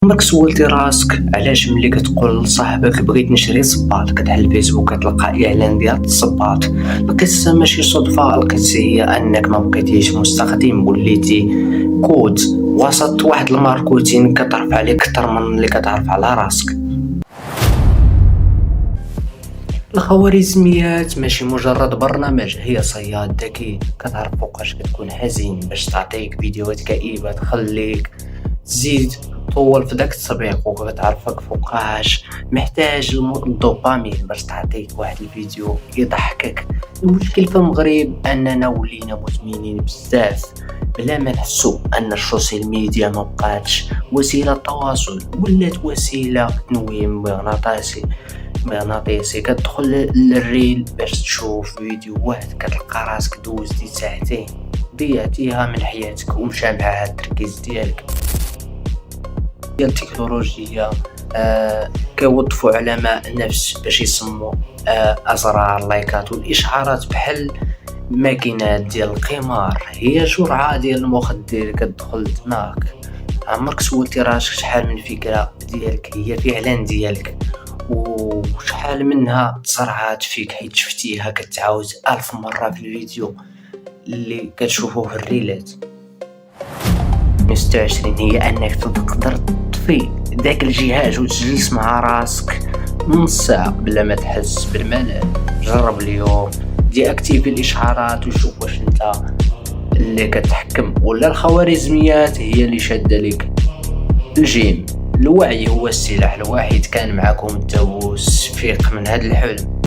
عمرك سولتي راسك علاش ملي كتقول لصاحبك بغيت نشري صباط كتحل الفيسبوك كتلقى اعلان ديال الصباط؟ القصه ماشي صدفه، القصه هي انك ما بقيتيش مستخدم، وليتي كود وسط واحد الماركوتين كتعرف عليك اكثر من اللي كتعرف على راسك. الخوارزميات ماشي مجرد برنامج، هي صياد ذكي كتعرف فوقاش كتكون حزين باش تعطيك فيديوهات كئيبة تخليك تزيد طول في داك التسابيق، وكتعرفك فوقاش محتاج الدوبامين باش تعطيك واحد الفيديو يضحكك. المشكل في المغرب اننا ولينا مدمنين بزاف بلا ما نحسو ان السوشيال ميديا ما بقاتش وسيله تواصل، ولات وسيله تنويم مغناطيسي. كتدخل للريل باش تشوف فيديو واحد كتلقى راسك دوزتي ساعتين ضيعتيها من حياتك ومشى معها التركيز ديالك. التكنولوجيا كيوظفوا علماء نفس باش يصموا ازرار اللايكات والاشعارات بحال ماكينات ديال القمار، هي جرعه ديال المخدر كتدخل دماغك. عمرك سولتي راسك شحال من فكره ديالك هي فعلا ديالك، وشحال منها تزرعات فيك حيت شفتيها كتعاود 1000 مرة في الفيديو اللي كتشوفوه في الريلات؟ 26 هي انك تقدر تطفي داك الجهاز وتجلس مع راسك نص ساعة بلا ما تحس بالملل. جرب اليوم دي اكتيفي الاشعارات وشوف واش انت اللي كتحكم ولا الخوارزميات هي اللي شاده لك. الجيم الوعي هو السلاح الوحيد، كان معكم الدوس فيق من هذا الحلم.